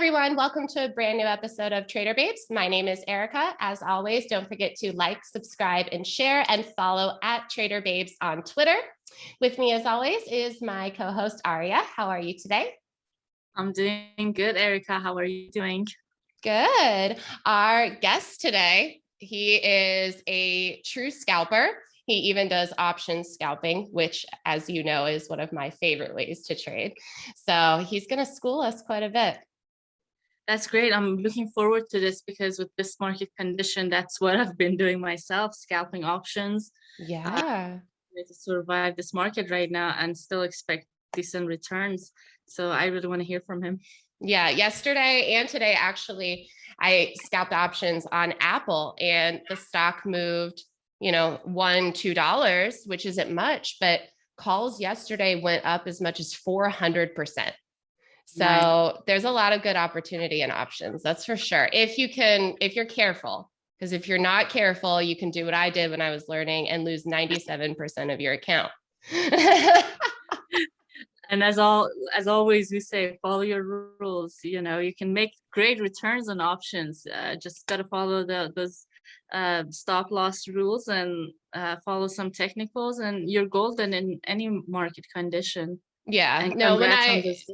everyone. Welcome to a brand new episode of Trader Babes. My name is Erica. As always, don't forget to like, subscribe, and share, and follow at Trader Babes on Twitter. With me, as always, is my co-host Aria. How are you today? I'm doing good, Erica. How are you doing? Good. Our guest today, he is a true scalper. He even does options scalping, which, as you know, is one of my favorite ways to trade. So he's going to school us quite a bit. That's great. I'm looking forward to this because with this market condition, that's what I've been doing myself, scalping options. Yeah. To survive this market right now and still expect decent returns. So I really want to hear from him. Yeah, yesterday and today, actually, I scalped options on Apple and the stock moved, $1, $2, which isn't much, but calls yesterday went up as much as 400%. So Nice. there's a lot of good opportunity in options. That's for sure. If you're careful, because if you're not careful, you can do what I did when I was learning and lose 97% of your account. And as always, we say, follow your rules. You can make great returns on options. Just got to follow those stop loss rules and follow some technicals, and you're golden in any market condition. Yeah. And No, congrats on this.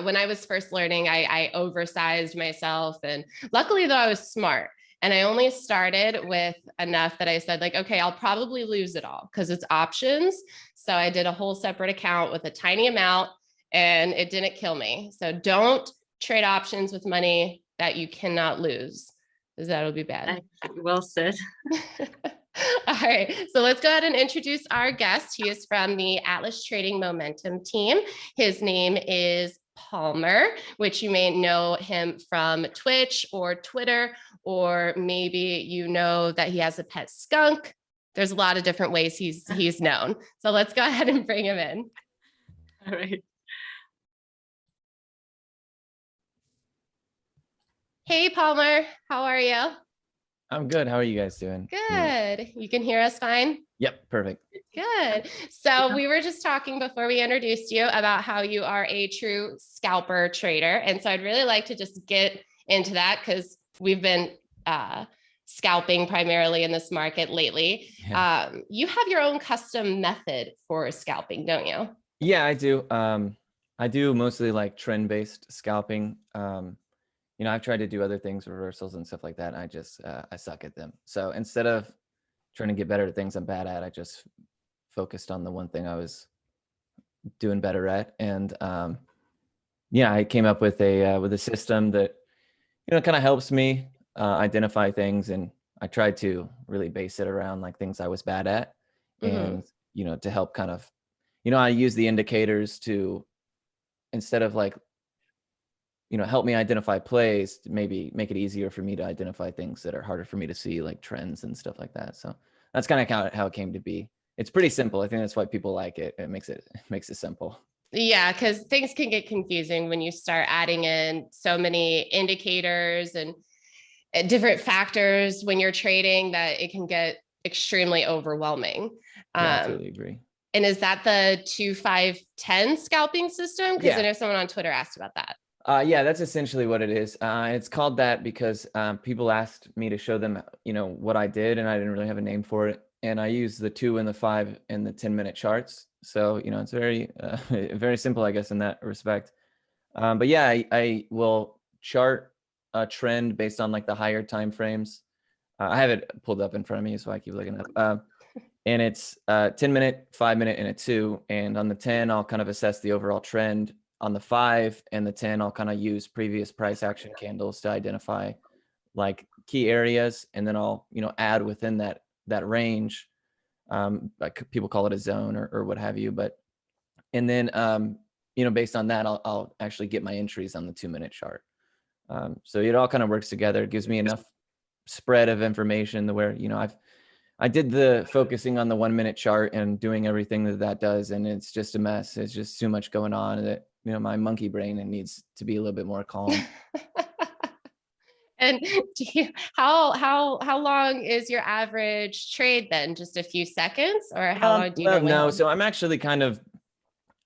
when I was first learning, I oversized myself, and luckily though I was smart. And I only started with enough that I said, like, okay, I'll probably lose it all because it's options. So I did a whole separate account with a tiny amount and it didn't kill me. So don't trade options with money that you cannot lose, because that'll be bad. Well said. All right, so let's go ahead and introduce our guest. He is from the Atlas Trading Momentum team. His name is Palmer, which you may know him from Twitch or Twitter, or maybe you know that he has a pet skunk. There's a lot of different ways he's known. So let's go ahead and bring him in. All right. Hey, Palmer, how are you? I'm good. How are you guys doing? Good. You can hear us fine? Yep, perfect. Good. So we were just talking before we introduced you about how you are a true scalper trader. And so I'd really like to just get into that because we've been scalping primarily in this market lately. Yeah. You have your own custom method for scalping, don't you? Yeah, I do. I do mostly like trend-based scalping. I've tried to do other things, reversals and stuff like that. And I suck at them. So instead of trying to get better at things I'm bad at, I just focused on the one thing I was doing better at. And I came up with a system that kind of helps me identify things, and I tried to really base it around like things I was bad at, and to help kind of I use the indicators to, instead of like help me identify plays, to maybe make it easier for me to identify things that are harder for me to see, like trends and stuff like that. So that's kind of how it came to be. It's pretty simple. I think that's why people like it. It makes it simple. Yeah, because things can get confusing when you start adding in so many indicators and different factors when you're trading, that it can get extremely overwhelming. Yeah, I totally agree. And is that the 2-5-10 scalping system? Because I know someone on Twitter asked about that. Yeah, that's essentially what it is. It's called that because people asked me to show them, what I did, and I didn't really have a name for it. And I use the 2 and the 5 and the 10-minute charts. So, it's very, very simple, I guess, in that respect. But yeah, I will chart a trend based on like the higher time frames. I have it pulled up in front of me, so I keep looking up. And it's 10-minute, 5-minute, and a 2. And on the 10, I'll kind of assess the overall trend. On the 5 and the 10, I'll kind of use previous price action candles to identify like key areas, and then I'll add within that range. Like people call it a zone or what have you, and then based on that, I'll actually get my entries on the 2-minute chart. So it all kind of works together. It gives me enough spread of information to where I did the focusing on the 1-minute chart and doing everything that does, and it's just a mess. It's just too much going on that my monkey brain, it needs to be a little bit more calm. And how long is your average trade then? Just a few seconds, or how long do you? No, so I'm actually kind of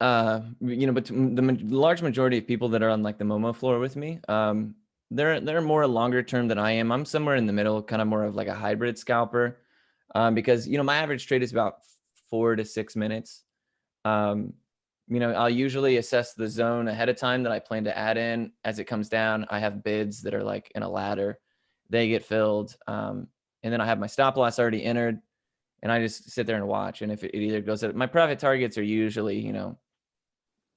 But large majority of people that are on like the Momo floor with me, they're more longer term than I am. I'm somewhere in the middle, kind of more of like a hybrid scalper, because my average trade is about 4 to 6 minutes. I'll usually assess the zone ahead of time that I plan to add in. As it comes down, I have bids that are like in a ladder, they get filled, and then I have my stop loss already entered, and I just sit there and watch. And if it either goes up, my profit targets are usually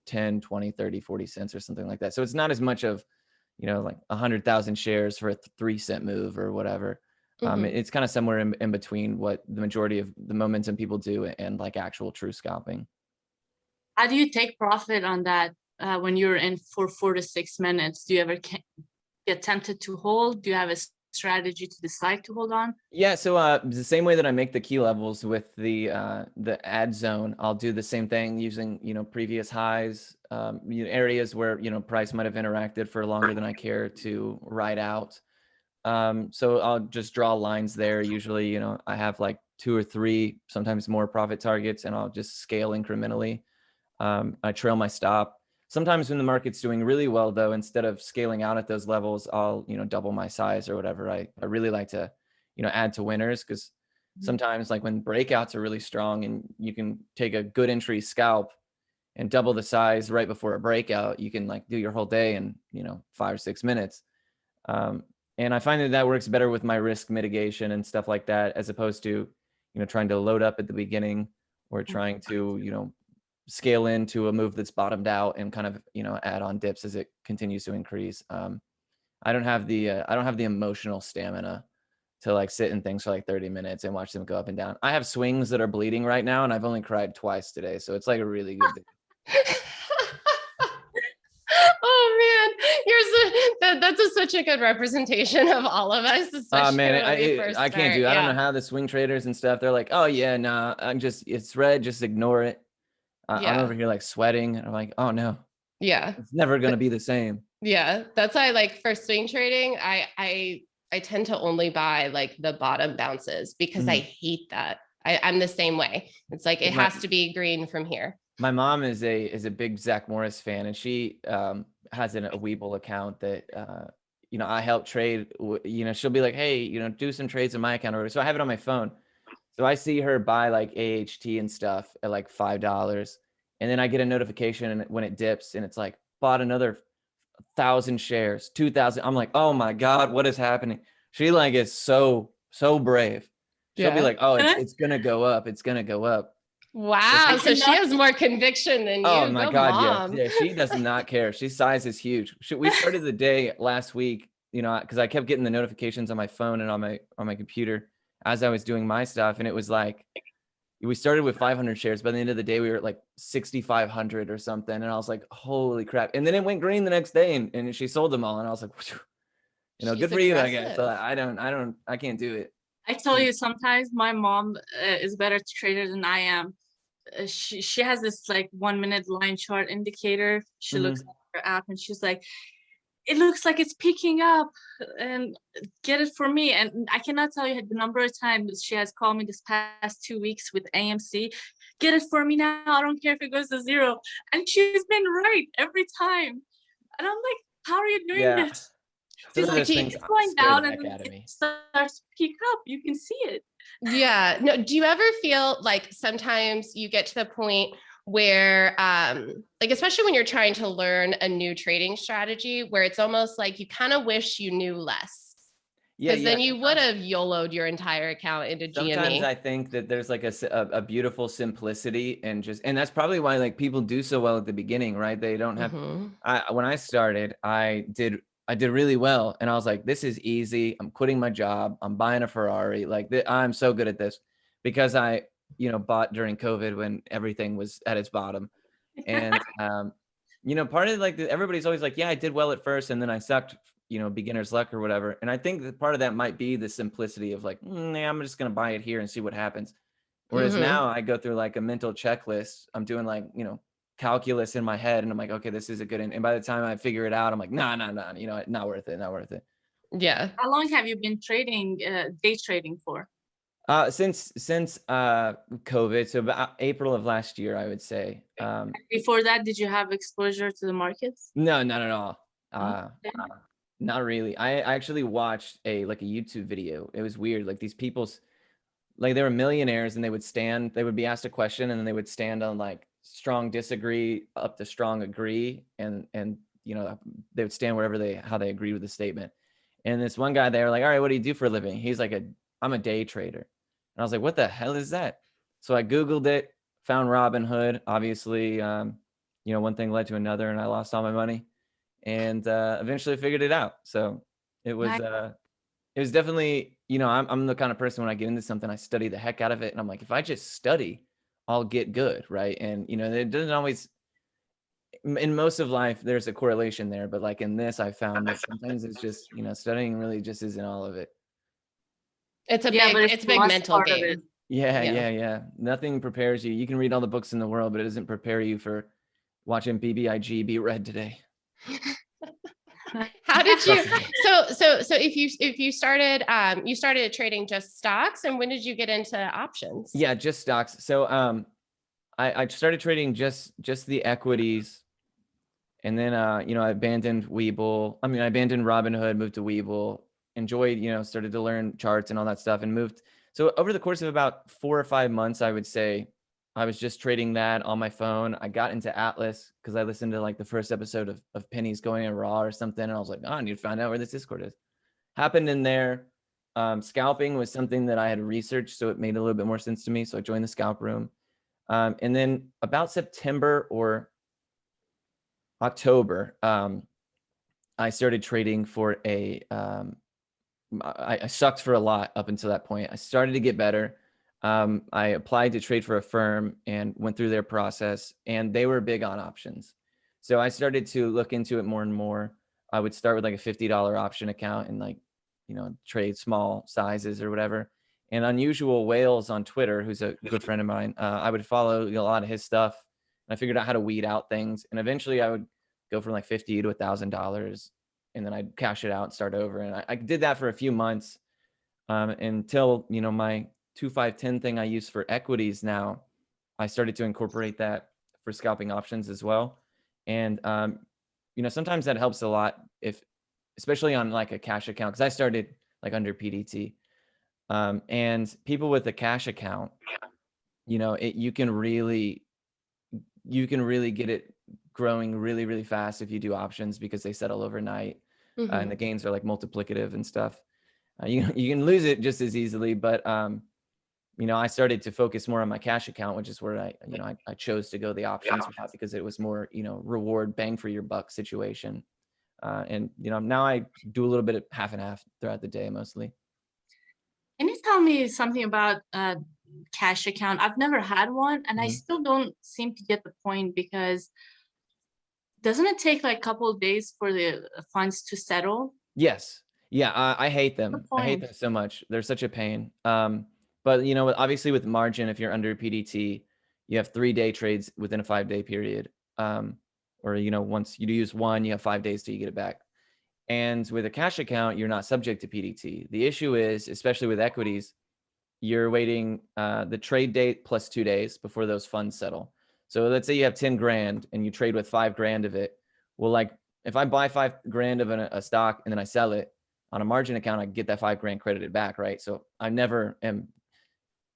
10, 20, 30, 40 cents or something like that. So it's not as much of like 100,000 shares for a 3-cent move or whatever. It's kind of somewhere in between what the majority of the momentum people do and like actual true scalping. How do you take profit on that when you're in for 4 to 6 minutes? Do you ever get tempted to hold? Do you have a strategy to decide to hold on? Yeah, so the same way that I make the key levels with the ad zone, I'll do the same thing using previous highs, areas where price might have interacted for longer than I care to ride out. So I'll just draw lines there. Usually, I have like 2 or 3, sometimes more profit targets, and I'll just scale incrementally. I trail my stop. Sometimes when the market's doing really well, though, instead of scaling out at those levels, I'll double my size or whatever. I really like to add to winners, because sometimes like when breakouts are really strong and you can take a good entry scalp and double the size right before a breakout, you can like do your whole day in 5 or 6 minutes. And I find that works better with my risk mitigation and stuff like that, as opposed to trying to load up at the beginning or trying to scale into a move that's bottomed out and kind of add on dips as it continues to increase. I don't have the emotional stamina to like sit in things for like 30 minutes and watch them go up and down. I have swings that are bleeding right now, and I've only cried twice today, so it's like a really good day. Oh man, that's such a good representation of all of us. Oh man, I can't do. I don't know how the swing traders and stuff. They're like, oh yeah, nah, it's red, just ignore it. I'm over here like sweating, and I'm like, oh no, it's never gonna be the same. Yeah, that's why like for swing trading, I tend to only buy like the bottom bounces, because I hate that. I'm the same way. It's like it has to be green from here. My mom is a big Zach Morris fan, and she has a Webull account that I help trade. She'll be like, hey, do some trades in my account or whatever. So I have it on my phone. So I see her buy like AHT and stuff at like $5, and then I get a notification when it dips, and it's like bought another 1,000 shares, 2,000. I'm like, oh my God, what is happening? She like is so brave. She'll be like, oh, it's gonna go up. It's gonna go up. Wow. So she has more conviction than you. Oh my God. Mom. Yeah. She does not care. She's size is huge. We started the day last week, because I kept getting the notifications on my phone and on my computer as I was doing my stuff. And it was like, we started with 500 shares. By the end of the day, we were at like 6,500 or something. And I was like, holy crap. And then it went green the next day, and she sold them all. And I was like, good for you, I guess. So I can't do it. I tell you, sometimes my mom is better trader than I am. She has this like 1 minute line chart indicator. She looks at her app and she's like, it looks like it's picking up, and get it for me. And I cannot tell you the number of times she has called me this past 2 weeks with AMC. Get it for me now. I don't care if it goes to 0. And she's been right every time. And I'm like, how are you doing this? She's like, it's going down and it starts to pick up. You can see it. Yeah. No, do you ever feel like sometimes you get to the point where like, especially when you're trying to learn a new trading strategy, where it's almost like you kind of wish you knew less? Because then you would have YOLO'd your entire account into GME. Sometimes I think that there's like a beautiful simplicity, and that's probably why like people do so well at the beginning, right? They don't have, when I started, I did really well. And I was like, this is easy. I'm quitting my job. I'm buying a Ferrari. Like I'm so good at this, because I, bought during COVID when everything was at its bottom. And, part of like, everybody's always like, yeah, I did well at first, and then I sucked, beginner's luck or whatever. And I think that part of that might be the simplicity of like, I'm just going to buy it here and see what happens. Whereas now I go through like a mental checklist. I'm doing like, calculus in my head, and I'm like, okay, this is a good, and by the time I figure it out, I'm like, nah, not worth it. Yeah. How long have you been trading, day trading for? Since COVID, so about April of last year, I would say. Before that, did you have exposure to the markets? No, not at all. Okay. Not really. I actually watched a YouTube video. It was weird. Like these people's like they were millionaires and they would be asked a question and then they would stand on like strong disagree up to strong agree and they would stand how they agreed with the statement. And this one guy, they were like, all right, what do you do for a living? He's like, I'm a day trader. And I was like, what the hell is that? So I Googled it, found Robinhood. Obviously, one thing led to another and I lost all my money and eventually figured it out. So it was definitely, I'm the kind of person when I get into something, I study the heck out of it. And I'm like, if I just study, I'll get good. Right. And, it doesn't always, in most of life, there's a correlation there. But like in this, I found that sometimes it's just, studying really just isn't all of it. It's a Yeah, but big, it's a big mental part of game. it. Yeah. Nothing prepares you. You can read all the books in the world, but it doesn't prepare you for watching BBIG be read today. How did you, so if you started trading just stocks, and when did you get into options? Yeah, just stocks. So I started trading just the equities, and then I abandoned Webull. I abandoned Robinhood, moved to Webull, enjoyed, started to learn charts and all that stuff, and moved. So over the course of about 4 or 5 months, I would say I was just trading that on my phone. I got into Atlas because I listened to like the first episode of Pennies Going in Raw or something. And I was like, I need to find out where this Discord is. Happened in there. Scalping was something that I had researched, so it made a little bit more sense to me. So I joined the scalp room. And then about September or October, I started trading for I sucked for a lot up until that point. I started to get better. I applied to trade for a firm and went through their process, and they were big on options. So I started to look into it more and more. I would start with like a $50 option account and trade small sizes or whatever. And Unusual Whales on Twitter, who's a good friend of mine, I would follow a lot of his stuff. And I figured out how to weed out things. And eventually I would go from like $50 to $1,000, and then I'd cash it out and start over. And I did that for a few months until, my 2-5-10 thing I use for equities now, I started to incorporate that for scalping options as well. And, sometimes that helps a lot especially on like a cash account, because I started like under PDT. And people with a cash account, you can really get it growing really, really fast if you do options, because they settle overnight. Mm-hmm. And the gains are like multiplicative and stuff. You can lose it just as easily, but I started to focus more on my cash account, which is where I chose to go the options route, because it was more, reward bang for your buck situation. And now I do a little bit of half and half throughout the day mostly. Can you tell me something about cash account? I've never had one, and I still don't seem to get the point, because doesn't it take like a couple of days for the funds to settle? Yes. Yeah. I hate them. I hate them so much. They're such a pain. But obviously with margin, if you're under PDT, you have 3-day trades within a 5-day period. Or, once you use one, you have 5 days till you get it back. And with a cash account, you're not subject to PDT. The issue is, especially with equities, you're waiting the trade date plus 2 days before those funds settle. So let's say you have 10 grand and you trade with 5 grand of it. Well, like if I buy 5 grand of a stock and then I sell it on a margin account, I get that 5 grand credited back, right? So I never am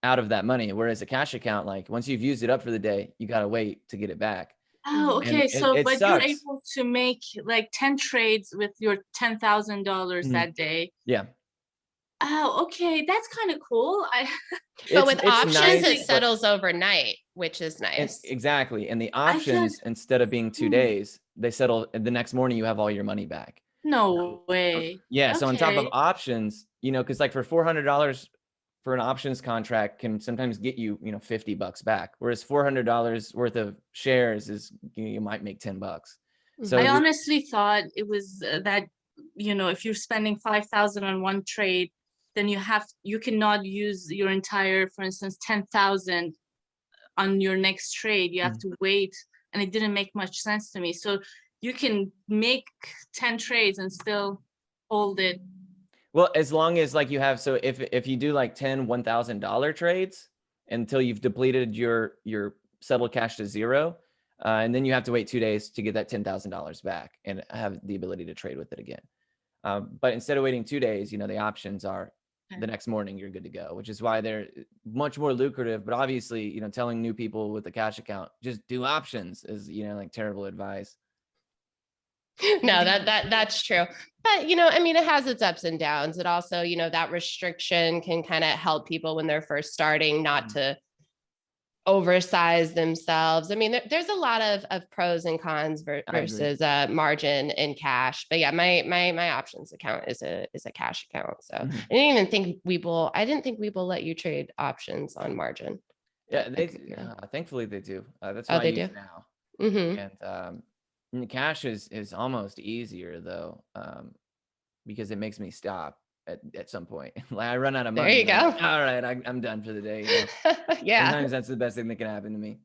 out of that money. Whereas a cash account, like once you've used it up for the day, you got to wait to get it back. Oh, okay. So, but sucks. you're able to make like 10 trades with your $10,000 that day. Yeah. Oh, okay. That's kind of cool. But with options, nice, it settles overnight, which is nice. Exactly. And the options, instead of being 2 days, they settle the next morning. You have all your money back. No way. Yeah. So on top of Okay. options, because like for $400 for an options contract can sometimes get you, $50 back. Whereas $400 worth of shares is, you might make $10. So I honestly thought it was that, if you're spending 5,000 on one trade, then you cannot use your entire, for instance, 10,000 on your next trade. You have to wait, and it didn't make much sense to me. So you can make 10 trades and still hold it. Well, as long as like you have, so if you do like 10 $1,000 trades until you've depleted your settled cash to zero, and then you have to wait 2 days to get that $10,000 back and have the ability to trade with it again. But instead of waiting 2 days, the options are the next morning you're good to go, which is why they're much more lucrative. But obviously, telling new people with a cash account, just do options is, like terrible advice. No, that's true. But, I mean, it has its ups and downs. It also, that restriction can kind of help people when they're first starting not to oversize themselves. I mean, there's a lot of pros and cons versus margin and cash. But yeah, my options account is a cash account. So I didn't think Webull let you trade options on margin. Yeah, thankfully they do. That's Oh, what I they use do? now. Mm-hmm. And the cash is almost easier though, because it makes me stop at some point. Like I run out of money. There you go. Like, all right, I'm done for the day. Yeah. Sometimes that's the best thing that can happen to me.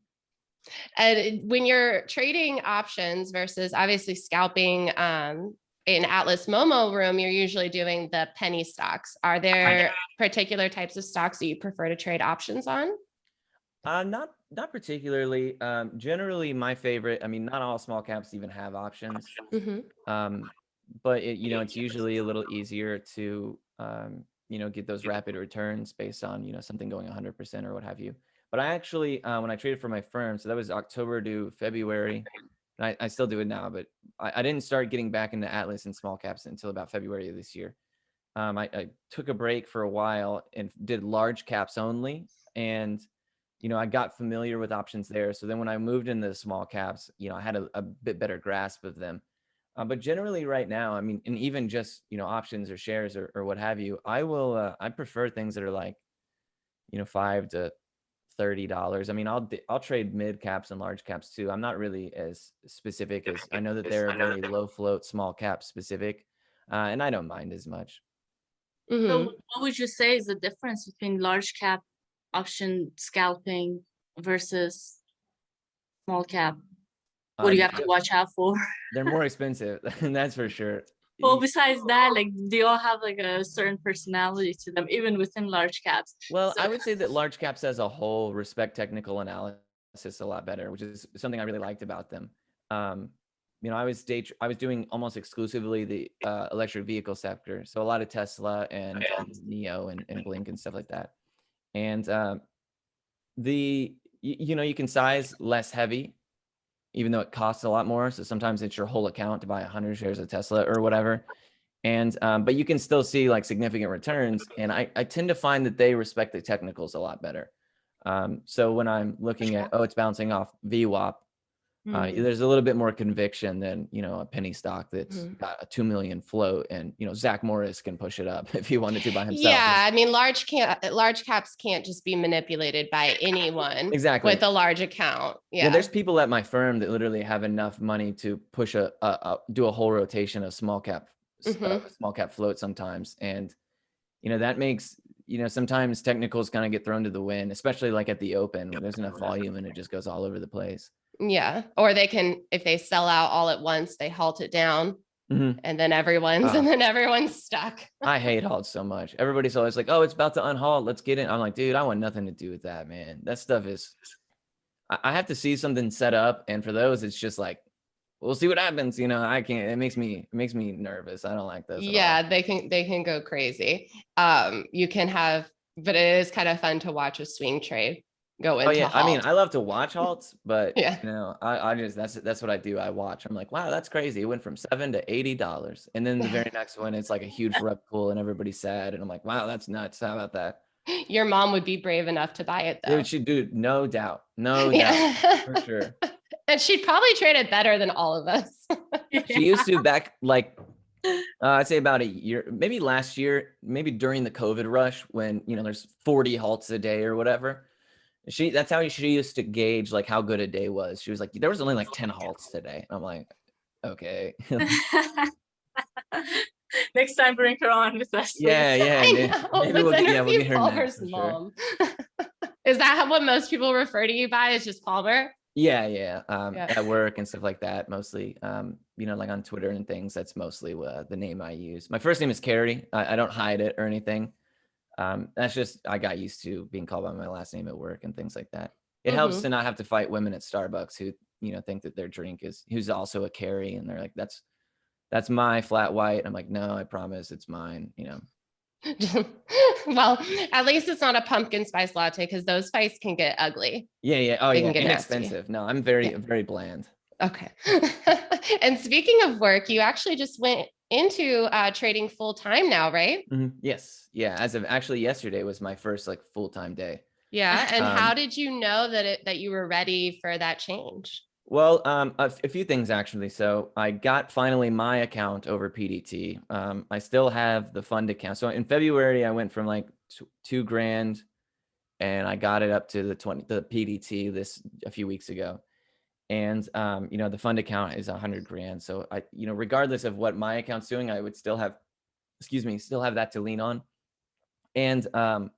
And when you're trading options versus obviously scalping, in Atlas Momo room, you're usually doing the penny stocks. Are there particular types of stocks that you prefer to trade options on? Not particularly. Generally, my favorite. I mean, not all small caps even have options. But it's usually a little easier to get those rapid returns based on something going 100% or what have you. But I actually, when I traded for my firm, so that was October to February. And I still do it now, but I didn't start getting back into Atlas and small caps until about February of this year. I took a break for a while and did large caps only, and I got familiar with options there. So then when I moved into the small caps, I had a bit better grasp of them. But generally right now, I mean, and even just, options or shares or what have you, I prefer things that are like, $5 to $30. I mean, I'll trade mid caps and large caps too. I'm not really as specific as I know that they're very low float, small cap specific, and I don't mind as much. So what would you say is the difference between large cap option scalping versus small cap? What do you have to watch out for? They're more expensive, and that's for sure. Well, besides that, like, they all have like a certain personality to them, even within large caps. Well, I would say that large caps as a whole respect technical analysis a lot better, which is something I really liked about them. I was doing almost exclusively the electric vehicle sector, so a lot of Tesla and NIO and Blink and stuff like that. And you can size less heavy, even though it costs a lot more. So sometimes it's your whole account to buy 100 shares of Tesla or whatever. And but you can still see like significant returns. And I tend to find that they respect the technicals a lot better. So when I'm looking at, it's bouncing off VWAP, there's a little bit more conviction than, a penny stock that's got a 2 million float, and, Zach Morris can push it up if he wanted to by himself. Yeah. I mean, large caps can't just be manipulated by anyone exactly with a large account. Yeah. There's people at my firm that literally have enough money to push do a whole rotation of small cap float sometimes. And, that makes, sometimes technicals kind of get thrown to the wind, especially like at the open when there's enough volume and it just goes all over the place. Yeah. Or they can, if they sell out all at once, they halt it down and then everyone's stuck. I hate halts so much. Everybody's always like, it's about to unhalt, let's get in. I'm like, dude, I want nothing to do with that, man. That stuff is, I have to see something set up. And for those, it's just like, we'll see what happens. I can't, it makes me nervous. I don't like those. Yeah. They can go crazy. You can have, but it is kind of fun to watch a swing trade go into halt. I mean, I love to watch halts, but yeah, I just, that's what I do. I watch. I'm like, wow, that's crazy. It went from $7 to $80. And then the very next one, it's like a huge rep pool and everybody's sad. And I'm like, wow, that's nuts. How about that? Your mom would be brave enough to buy it though. Dude, she'd do, no doubt. No doubt. For sure. And she'd probably trade it better than all of us. She used to back like, I'd say about a year, maybe last year, maybe during the COVID rush when, there's 40 halts a day or whatever. That's how she used to gauge like how good a day was. She was like, there was only like 10 halts today. I'm like, okay. Next time, bring her on with us. Yeah. Maybe we'll get her Palmer's next, mom. Sure. Is that what most people refer to you by? Is just Palmer? Yeah, Yeah. at work and stuff like that, mostly. You know, like on Twitter and things. That's mostly the name I use. My first name is Carey. I don't hide it or anything. That's just I got used to being called by my last name at work and things like that. It helps Hmm. to not have to fight women at Starbucks who think that their drink is who's also a Carey, and they're like, that's my flat white. I'm like, no, I promise it's mine. Well, at least it's not a pumpkin spice latte because those fights can get ugly. Yeah. Oh They yeah, can get nasty. inexpensive. No, I'm very Yeah. very bland. Okay. And speaking of work, you actually just went into trading full time now, right? Yes, yeah. As of actually yesterday was my first like full time day. Yeah. And how Um, did you know that you were ready for that change? Well, a few things actually. So I got finally my account over PDT. I still have the fund account. So in February, I went from like 2 grand, and I got it up to the PDT this a few weeks ago. And the fund account is 100 grand. So regardless of what my account's doing, I would still have, still have that to lean on. And I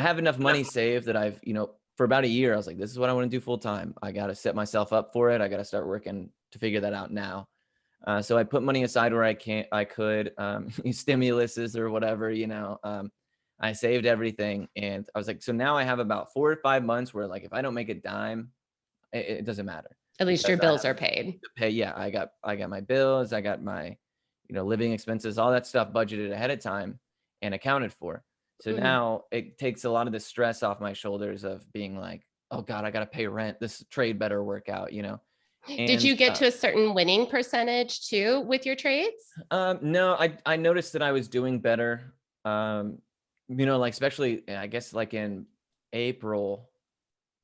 have enough money saved that I've, for about a year, I was like, this is what I want to do full time. I got to set myself up for it. I got to start working to figure that out now. So I put money aside where I could, stimuluses or whatever, I saved everything. And I was like, so now I have about 4 or 5 months where like, if I don't make a dime, it doesn't matter At least your because I bills have are paid. to pay. Yeah. I got my bills. I got my, living expenses, all that stuff budgeted ahead of time and accounted for. So Mhm. now it takes a lot of the stress off my shoulders of being like, oh God, I got to pay rent. This trade better work out, Did And you get to a certain winning percentage too with your trades? no, I noticed that I was doing better. Like especially I guess like in April,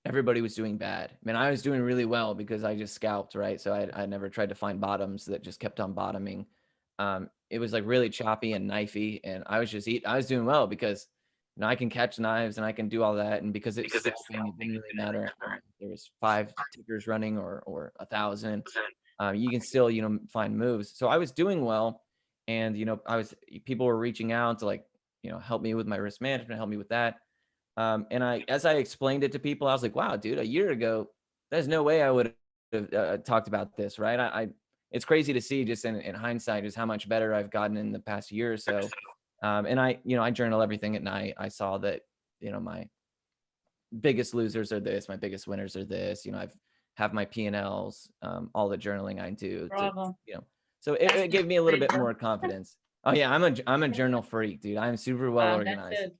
everybody was doing bad. Man, I was doing really well because I just scalped, right? So I never tried to find bottoms that just kept on bottoming. It was like really choppy and knifey, and I was I was doing well because I can catch knives and I can do all that, and because it's scalping, it didn't really matter if there was 5 tickers running or 1,000. You can still find moves. So I was doing well, and people were reaching out to like help me with my risk management, help me with that. And as I explained it to people, I was like, wow, dude, a year ago, there's no way I would have talked about this, right? It's crazy to see just in hindsight just how much better I've gotten in the past year or so. And I journal everything at night. I saw that, my biggest losers are this, my biggest winners are this, I've have my P&Ls, all the journaling I do Bravo. so That's it gave me a little great. bit more confidence. Oh yeah, I'm a journal freak, dude. I'm super well Wow, that's organized. it.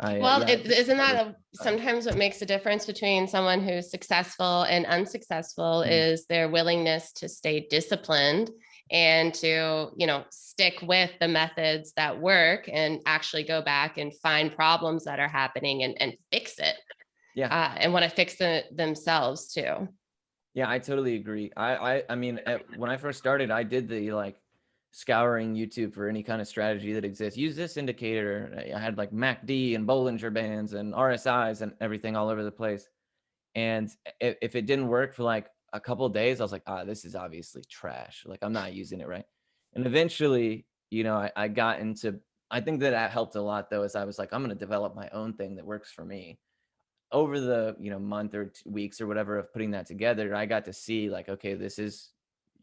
Well, Yeah. isn't that sometimes what makes the difference between someone who's successful and unsuccessful is their willingness to stay disciplined and to, stick with the methods that work and actually go back and find problems that are happening and fix it. Yeah. And want to fix it themselves too. Yeah, I totally agree. I mean, when I first started, I did the like scouring YouTube for any kind of strategy that exists. Use this indicator. I had like MACD and Bollinger Bands and RSIs and everything all over the place. And if it didn't work for like a couple of days, I was like, this is obviously trash. Like I'm not using it right. And eventually, I got into. I think that helped a lot though, as I was like, I'm going to develop my own thing that works for me. Over the month or 2 weeks or whatever of putting that together, I got to see like, okay, this is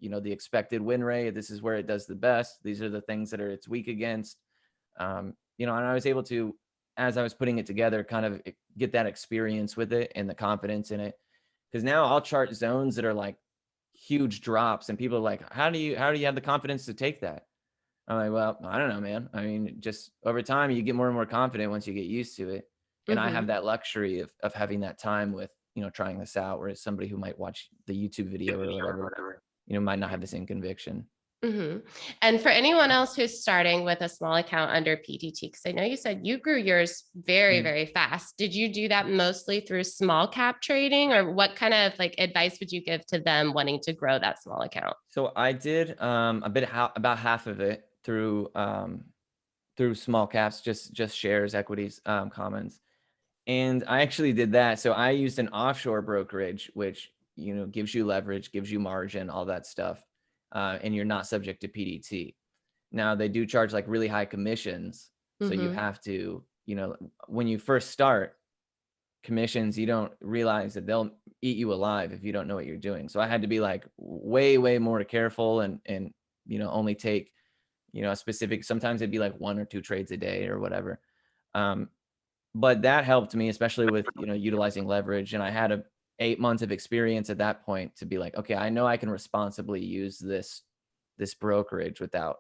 the expected win rate, this is where it does the best, these are the things that it's weak against. And I was able to, as I was putting it together, kind of get that experience with it and the confidence in it, because now I'll chart zones that are like huge drops and people are like, how do you have the confidence to take that? I'm like, well, I don't know, man. I mean, just over time you get more and more confident once you get used to it. And I have that luxury of having that time with, trying this out, whereas somebody who might watch the YouTube video or whatever, might not have the same conviction. Mm-hmm. And for anyone else who's starting with a small account under PDT, because I know you said you grew yours very, very fast. Did you do that mostly through small cap trading, or what kind of like advice would you give to them wanting to grow that small account? So I did about half of it through small caps, just shares, equities, commons. And I actually did that. So I used an offshore brokerage, which, gives you leverage, gives you margin, all that stuff. And you're not subject to PDT. Now they do charge like really high commissions. So you have to, when you first start commissions, you don't realize that they'll eat you alive if you don't know what you're doing. So I had to be like way more careful and only take a specific. Sometimes it'd be like 1 or 2 trades a day or whatever. But that helped me, especially with utilizing leverage. And I had 8 months of experience at that point to be like, okay, I know I can responsibly use this brokerage without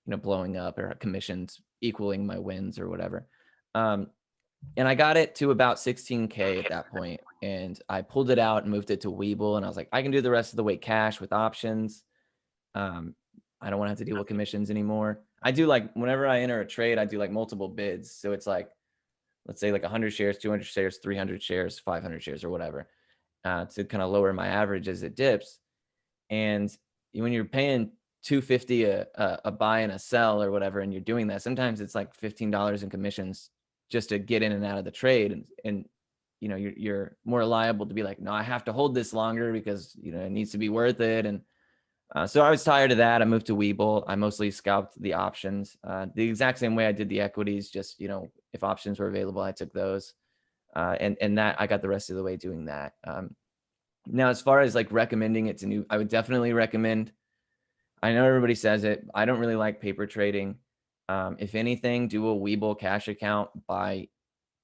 blowing up or commissions equaling my wins or whatever. And I got it to about 16K at that point, and I pulled it out and moved it to Webull, and I was like, I can do the rest of the way cash with options. I don't want to have to deal with commissions anymore. I do like whenever I enter a trade, I do like multiple bids. So it's like, let's say like 100 shares, 200 shares, 300 shares, 500 shares or whatever, to kind of lower my average as it dips. And when you're paying $250 a buy and a sell or whatever, and you're doing that, sometimes it's like $15 in commissions just to get in and out of the trade. And you're more liable to be like, no, I have to hold this longer because it needs to be worth it. And so I was tired of that. I moved to Webull. I mostly scalped the options, the exact same way I did the equities. Just if options were available, I took those, and that I got the rest of the way doing that. Now, as far as like recommending it to new, I would definitely recommend. I know everybody says it. I don't really like paper trading. If anything, do a Webull cash account, buy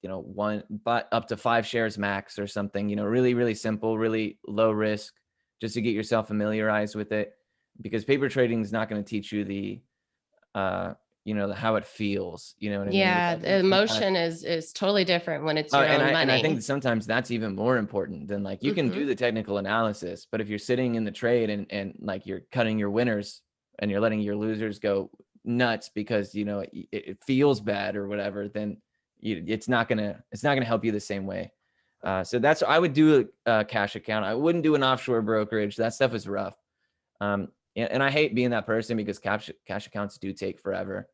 but up to 5 shares max or something. Really simple, really low risk, just to get yourself familiarized with it, because paper trading is not going to teach you the how it feels. You know what I mean? Yeah, the emotion is totally different when it's your own money. And I think sometimes that's even more important than like, you can do the technical analysis, but if you're sitting in the trade and like you're cutting your winners and you're letting your losers go nuts because it feels bad or whatever, then it's not gonna help you the same way. So I would do a cash account. I wouldn't do an offshore brokerage. That stuff is rough. And I hate being that person because cash accounts do take forever.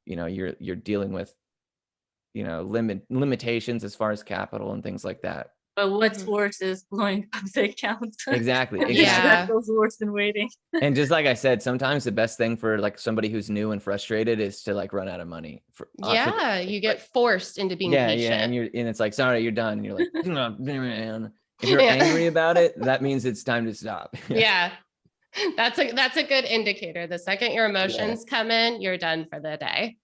You're dealing with limitations as far as capital and things like that. But what's worse is blowing up the account. Exactly. Yeah. That feels worse than waiting. And just like I said, sometimes the best thing for like somebody who's new and frustrated is to like run out of money. You get forced into being patient. Yeah, and it's like, sorry, you're done. And you're like, no, man. If you're angry about it, that means it's time to stop. Yeah. That's a good indicator. The second your emotions come in, you're done for the day.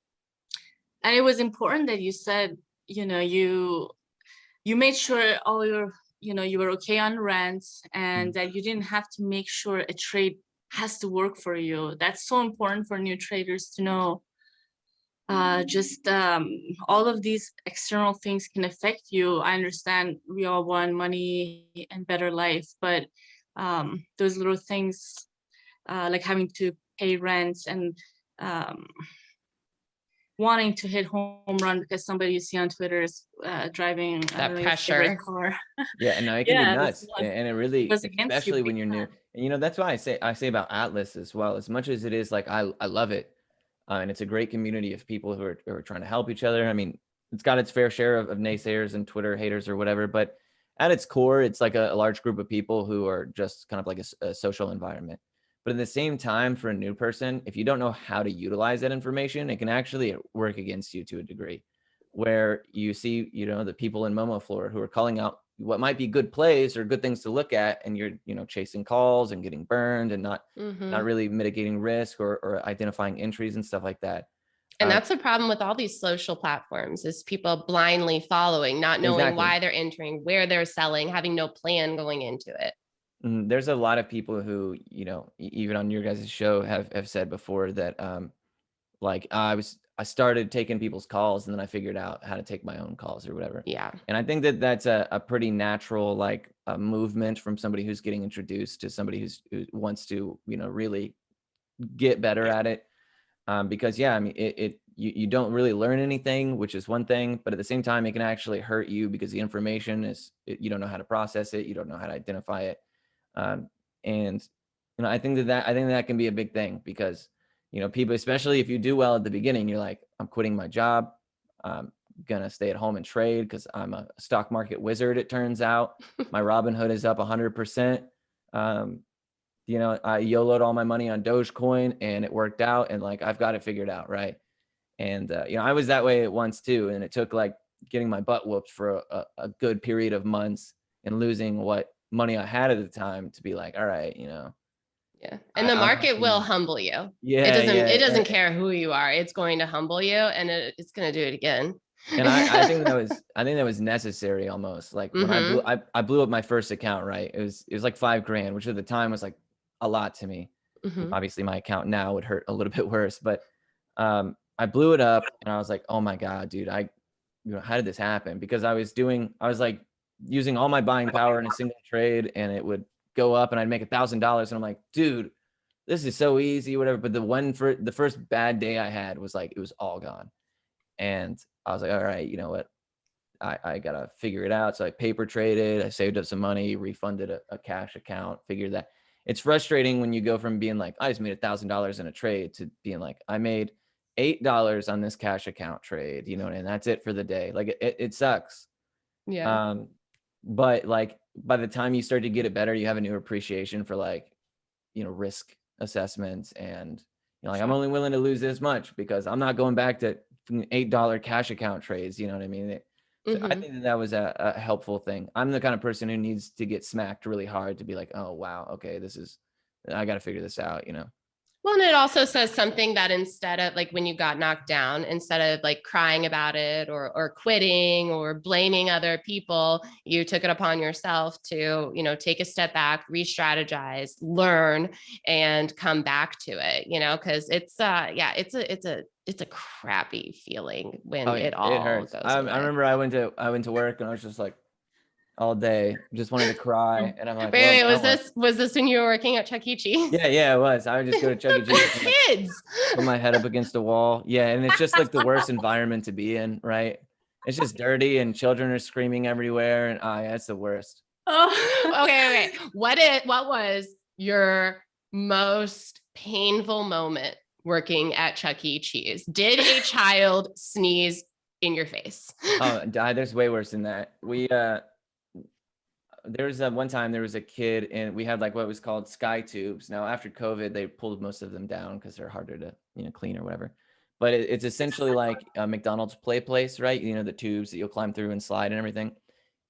And it was important that you said, you made sure all your, you were okay on rents, and that you didn't have to make sure a trade has to work for you. That's so important for new traders to know. All of these external things can affect you. I understand we all want money and better life, but those little things, like having to pay rent and wanting to hit home run because somebody you see on Twitter is driving that pressure car. Yeah, no, it can be nuts, and it really, especially when you're new. And that's why I say about Atlas as well. As much as it is like I love it, and it's a great community of people who are trying to help each other. I mean, it's got its fair share of naysayers and Twitter haters or whatever, but at its core, it's like a large group of people who are just kind of like a social environment. But at the same time, for a new person, if you don't know how to utilize that information, it can actually work against you to a degree, where you see, the people in Momo Floor who are calling out what might be good plays or good things to look at, and you're, chasing calls and getting burned and not really mitigating risk or identifying entries and stuff like that. And that's a problem with all these social platforms, is people blindly following, not knowing why they're entering, where they're selling, having no plan going into it. There's a lot of people who, even on your guys' show have said before that, like I started taking people's calls and then I figured out how to take my own calls or whatever. Yeah. And I think that that's a pretty natural, like a movement from somebody who's getting introduced to somebody who wants to, really get better at it. Because I mean, you don't really learn anything, which is one thing, but at the same time, it can actually hurt you because the information you don't know how to process it. You don't know how to identify it. And I think that can be a big thing because, people, especially if you do well at the beginning, you're like, I'm quitting my job. I'm gonna stay at home and trade because I'm a stock market wizard. It turns out my Robinhood is up 100%. I YOLO'd all my money on Dogecoin and it worked out, and like, I've got it figured out. Right. And, I was that way at once too. And it took like getting my butt whooped for a good period of months and losing what money I had at the time to be like, all right, Yeah. And the I'm market will actually, humble you. yeah, It yeah. doesn't care who you are. It's going to humble you, and it's going to do it again. And I think that was necessary almost. Like when Mm-hmm. I blew up my first account, right? It was like $5,000, which at the time was like a lot to me. Mm-hmm. Obviously my account now would hurt a little bit worse, but I blew it up and I was like, oh my God, dude, how did this happen? Because I was like using all my buying power in a single trade and it would go up and I'd make $1,000. And I'm like, dude, this is so easy, whatever. But the first bad day I had was like, it was all gone. And I was like, all right, you know what? I gotta figure it out. So I paper traded, I saved up some money, refunded a cash account, figured that it's frustrating when you go from being like, I just made $1,000 in a trade to being like, I made $8 on this cash account trade, and that's it for the day. Like it sucks. Yeah. But like by the time you start to get it better, you have a new appreciation for like, risk assessments and like, I'm only willing to lose this much because I'm not going back to $8 cash account trades. You know what I mean? So I Mm-hmm. think that was a helpful thing. I'm the kind of person who needs to get smacked really hard to be like, oh, wow, okay, I got to figure this out, Well, and it also says something that instead of like when you got knocked down, instead of like crying about it or quitting or blaming other people, you took it upon yourself to, take a step back, re-strategize, learn, and come back to it, because it's a crappy feeling when Oh yeah, it it all hurts. goes I away. remember I went to work and I was just like all day, just wanted to cry. And I'm like, well, Wait, now what? was this when you were working at Chuck E. Cheese? Yeah, it was. I would just go to Chuck E. Cheese and like Kids. put my head up against a wall. Yeah, and it's just like the worst environment to be in, right? It's just dirty and children are screaming everywhere, and yeah, it's the worst. Oh. Okay. What was your most painful moment working at Chuck E. Cheese? Did a child sneeze in your face? Oh, there's way worse than that. There was one time there was a kid and we had like what was called sky tubes. Now after COVID, they pulled most of them down because they're harder to clean or whatever. But it's essentially like a McDonald's play place, right? The tubes that you'll climb through and slide and everything.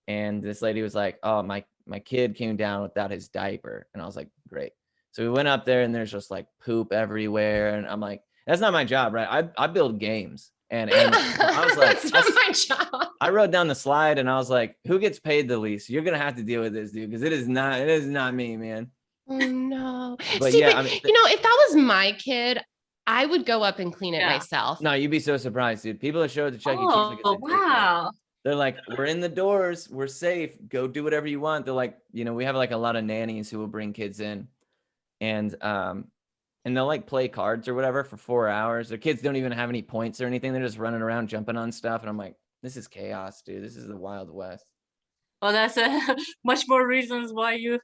And this lady was like, "Oh, my kid came down without his diaper," and I was like, "Great." So we went up there and there's just like poop everywhere, and I'm like, "That's not my job, right? I build games." And I was like, that's not my job. I wrote down the slide and I was like, who gets paid the least? You're gonna have to deal with this, dude, because it is not me, man. Oh no. But See, yeah, but I mean, if that was my kid, I would go up and clean it Yeah. myself. no, you'd be so surprised, dude. People that show up to Chuck E. Cheese like it's Oh, a daycare. wow. They're like, we're in the doors, we're safe, go do whatever you want. They're like, we have like a lot of nannies who will bring kids in, and they'll like play cards or whatever for 4 hours. Their kids don't even have any points or anything. They're just running around jumping on stuff, and I'm like, this is chaos, dude. This is the Wild West. Well, that's much more reasons why you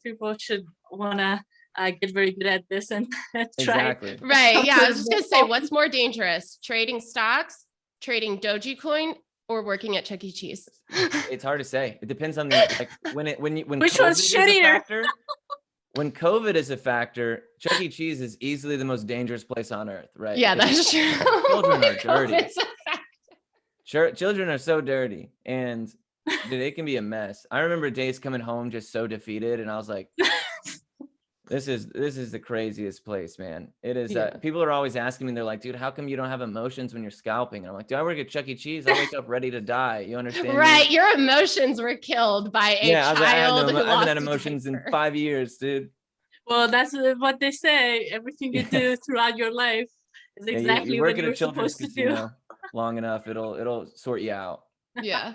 people should wanna get very good at this and try. Exactly. Right. Yeah. I was just Comfortable. gonna say, what's more dangerous? Trading stocks, trading Dogecoin, or working at Chuck E. Cheese? It's hard to say. It depends on the when Which COVID one's is a shittier? factor. When COVID is a factor, Chuck E. Cheese is easily the most dangerous place on earth, right? Yeah, Because that's true. children are dirty. COVID's a fact. Children are so dirty, and dude, it can be a mess. I remember days coming home just so defeated, and I was like, this is the craziest place, man. It is. Yeah. People are always asking me, they're like, dude, how come you don't have emotions when you're scalping? And I'm like, dude, I work at Chuck E. Cheese. I wake up ready to die. You understand? me? Right. Your emotions were killed by a Yeah, I was like, child who I haven't had lost a emotions in diaper. 5 years, dude. Well, that's what they say. Everything you do throughout your life is Yeah, exactly you work what at a you're children's supposed to do. casino long enough, it'll sort you out. Yeah.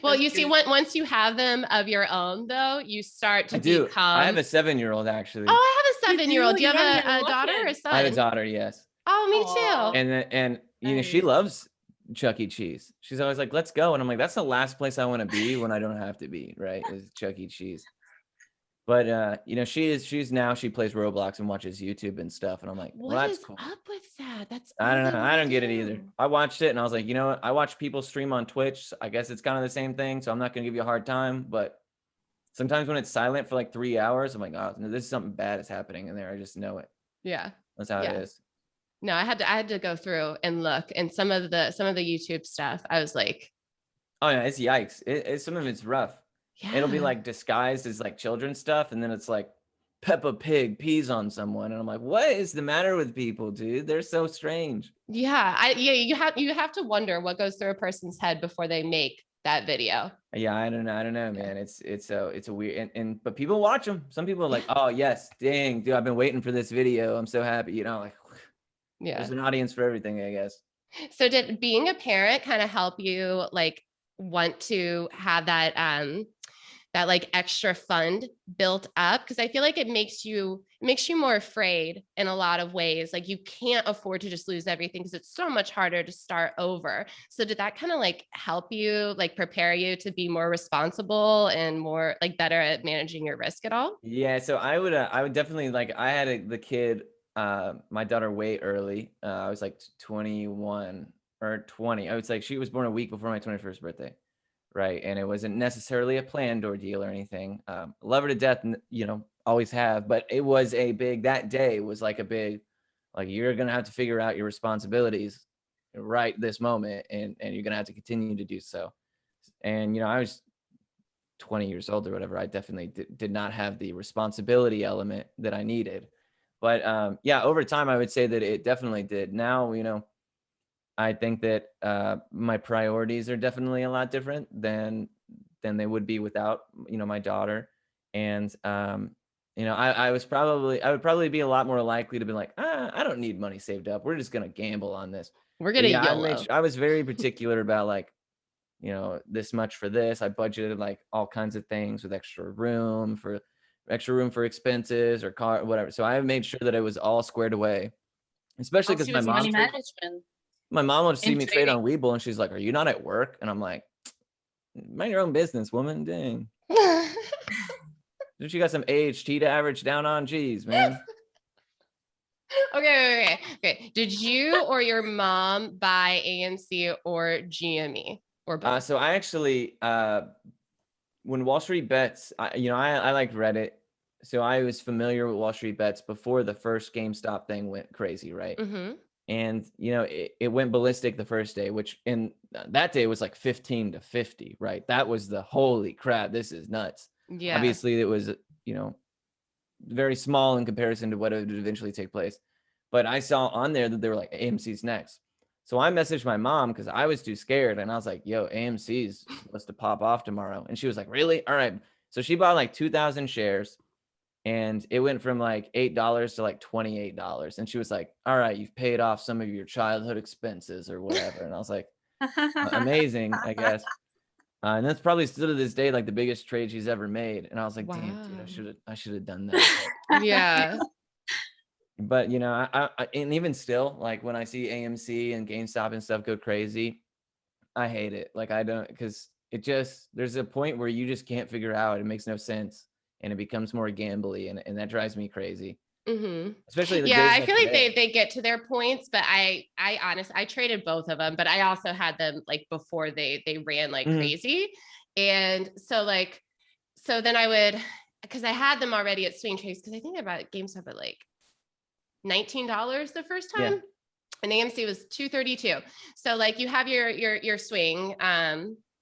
Well, That's you see, good. once you have them of your own, though, you start to I do. become. I have a 7-year-old actually. Oh, I have a 7-year-old. Do you You have do? a What daughter or a kid? son? I have a daughter, yes. Oh, me Aw. too. And she Nice. loves Chuck E. Cheese. She's always like, let's go. And I'm like, that's the last place I want to be when I don't have to be, right? Is Chuck E. Cheese. But she plays Roblox and watches YouTube and stuff. And I'm like, well, What that's is cool. up with that? That's I all don't they know. I wanna don't get it either. do. I watched it and I was like, you know what? I watch people stream on Twitch. So I guess it's kind of the same thing. So I'm not gonna give you a hard time. But sometimes when it's silent for like 3 hours, I'm like, oh, no, this is something bad is happening in there. I just know it. Yeah. That's how Yeah. it is. No, I had to go through and look, and some of the YouTube stuff, I was like, Oh yeah, it's yikes. Some of it's rough. It'll be Yeah. like disguised as like children's stuff, and then it's like Peppa Pig pees on someone, and I'm like, what is the matter with people, dude? They're so strange. Yeah, you have to wonder what goes through a person's head before they make that video. Yeah, I don't know, Yeah. man. It's a weird, and but people watch them. Some people are like, oh yes, dang, dude, I've been waiting for this video. I'm so happy, like Yeah. there's an audience for everything, I guess. So did being a parent kind of help you like want to have that like extra fund built up? Because I feel like it makes you more afraid in a lot of ways. Like you can't afford to just lose everything because it's so much harder to start over. So did that kind of like help you like prepare you to be more responsible and more like better at managing your risk at all? Yeah, so I would definitely like I had the kid, my daughter way early. I was like 21 or 20. I was like she was born a week before my 21st birthday. Right. And it wasn't necessarily a planned ordeal or anything. Love her to death, always have, but it was that day was like a big, like, you're going to have to figure out your responsibilities right this moment. And you're going to have to continue to do so. And, I was 20 years old or whatever. I definitely did not have the responsibility element that I needed. But yeah, over time, I would say that it definitely did. Now, I think that my priorities are definitely a lot different than they would be without, my daughter. And I would probably be a lot more likely to be like, I don't need money saved up. We're just gonna gamble on this. We're But gonna yeah, YOLO. I was very particular about like, this much for this. I budgeted like all kinds of things with extra room for expenses or car, whatever. So I made sure that it was all squared away, especially Oh, because she was money management my mom would see in me trade trading. on Webull and she's like, "Are you not at work?" And I'm like, "Mind your own business, woman. Dang. Don't you got some AHT to average down on? Geez, man." Okay. Did you or your mom buy AMC or GME or both? So I actually, when Wall Street Bets, I like Reddit. So I was familiar with Wall Street Bets before the first GameStop thing went crazy, right? Mm-hmm. And it went ballistic the first day, which in that day was like 15 to 50, right? That was the holy crap, this is nuts. Yeah. Obviously, it was very small in comparison to what would eventually take place. But I saw on there that they were like, AMC's next. So I messaged my mom because I was too scared. And I was like, yo, AMC's supposed to pop off tomorrow. And she was like, really? All right. So she bought like 2,000 shares and it went from like $8 to like $28. And she was like, all right, you've paid off some of your childhood expenses or whatever. And I was like, amazing, I guess. And that's probably still to this day like the biggest trade she's ever made. And I was like, damn, dude, Wow. I should have done that. Yeah. But I and even still, like when I see AMC and GameStop and stuff go crazy, I hate it. Like I don't, because there's a point where you just can't figure out. It makes no sense, and it becomes more gambly, and that drives me crazy. Mm-hmm. Especially the Yeah, days I like feel like today. they get to their points, but I honestly I traded both of them, but I also had them like before they ran like Mhm. crazy. And so then I would, because I had them already at Swing Trades, because I think I bought GameStop at like $19 the first Yeah. time. And AMC was 232. So like you have your swing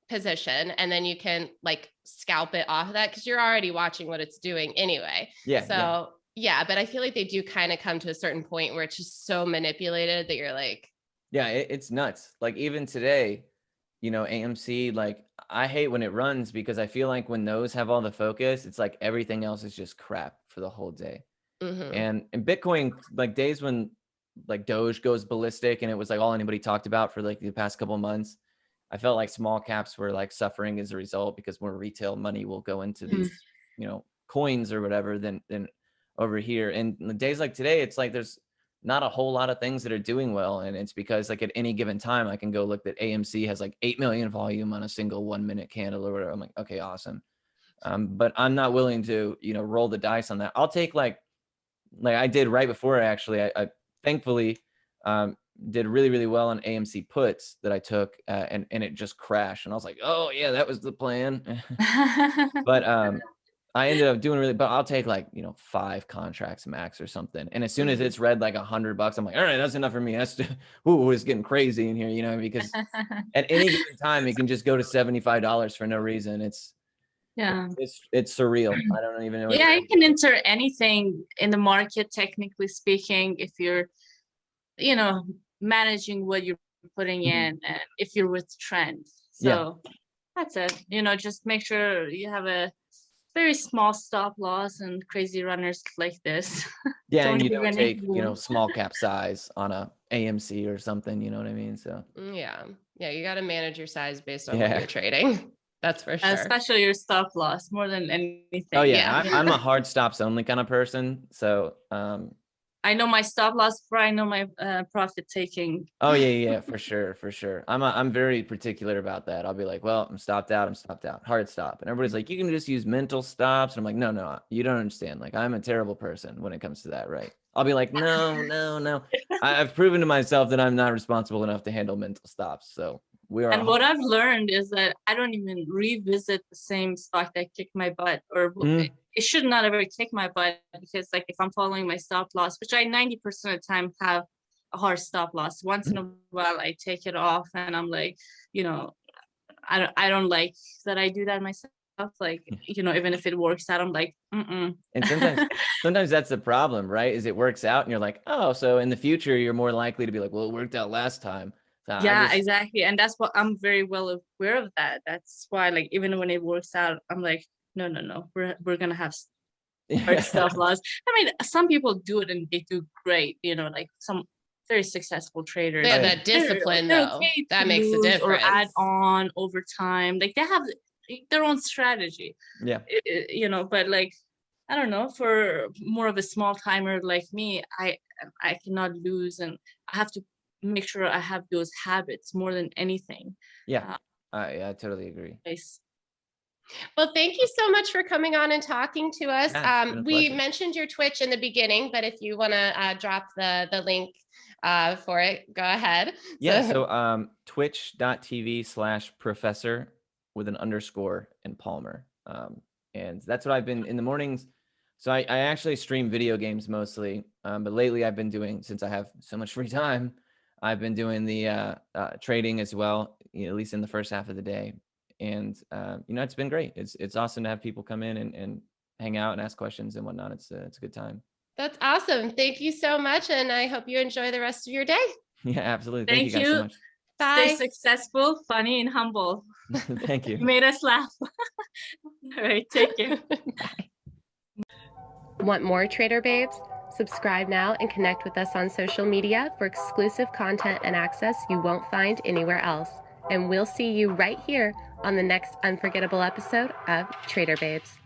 position, and then you can like scalp it off of that because you're already watching what it's doing anyway. Yeah. So yeah, but I feel like they do kind of come to a certain point where it's just so manipulated that you're like, Yeah, it's nuts. Like even today, AMC, like I hate when it runs because I feel like when those have all the focus, it's like everything else is just crap for the whole day. mm-hmm, And Bitcoin, like days when like Doge goes ballistic and it was like all anybody talked about for like the past couple of months, I felt like small caps were like suffering as a result because more retail money will go into Mm. these, coins or whatever than over here. And the days like today, it's like there's not a whole lot of things that are doing well. And it's because like at any given time, I can go look that AMC has like 8 million volume on a single 1 minute candle or whatever. I'm like, okay, awesome. But I'm not willing to, roll the dice on that. I'll take like I did right before actually, I thankfully did really, really well on AMC puts that I took and it just crashed. And I was like, oh yeah, that was the plan. But I ended up doing really, but I'll take like, 5 contracts max or something. And as soon as mm-hmm. it's read like $100, I'm like, all right, that's enough for me. That's ooh, it's getting crazy in here, because at any given time it can just go to $75 for no reason. Yeah. It's surreal. I don't even know. Yeah, you can enter anything in the market, technically speaking, if you're, managing what you're putting Mhm. in, and if you're with trend. Yeah. So that's it. Just make sure you have a very small stop loss and crazy runners like this. Yeah, and Don't you give don't any take, room. small cap size on a AMC or something, you know what I mean? So, Yeah. Yeah. You got to manage your size based on what yeah. you're trading. That's for sure. Especially your stop loss more than Oh anything. yeah, Yeah. I'm a hard stops only kind of person. So, I know my stop loss before I know my profit taking. oh yeah, for sure, for sure. I'm very particular about that. I'll be like, well, I'm stopped out, hard stop. And everybody's like, you can just use mental stops. And I'm like, no, you don't understand. Like, I'm a terrible person when it comes to that, right? I'll be like, no. I've proven to myself that I'm not responsible enough to handle mental stops. So we are. And what I've learned is that I don't even revisit the same stock that kicked my butt, or Mm, it should not ever kick my butt, because like if I'm following my stop loss, which I 90% of the time have a hard stop loss, once in a while I take it off, and I'm like, you know, I don't like that I do that myself. Like, even if it works out, I'm like, mm-mm. and sometimes that's the problem, right? Is it works out and you're like, oh, so in the future you're more likely to be like, well, it worked out last time. So I Yeah, just exactly. And that's what I'm very well aware of that. That's why, like, even when it works out, I'm like, no. We're gonna have hard stop loss. I mean, some people do it and they do great, like some very successful traders. They have yeah. that discipline, They're though. okay That to makes a lose or add difference. on over time. Like, they have their own strategy, Yeah. but like, I don't know, for more of a small timer like me, I cannot lose, and I have to make sure I have those habits more than anything. Yeah. I totally agree. Nice. Well, thank you so much for coming on and talking to us. Yeah, it's been a We pleasure. mentioned your Twitch in the beginning, but if you want to drop the link for it, go ahead. Yeah. So twitch.tv/professor with an underscore and Palmer. And that's what I've been in the mornings. So I actually stream video games mostly. But lately I've been doing, since I have so much free time, I've been doing the trading as well, at least in the first half of the day. And it's been great. It's awesome to have people come in and hang out and ask questions and whatnot. It's a good time. That's awesome. Thank you so much. And I hope you enjoy the rest of your day. Yeah, absolutely. Thank you Thank guys so you. much. Stay Bye. successful, funny, and humble. Thank You you. made us laugh. All right, take care. Want more Trader Babes? Subscribe now and connect with us on social media for exclusive content and access you won't find anywhere else. And we'll see you right here on the next unforgettable episode of Trader Babes.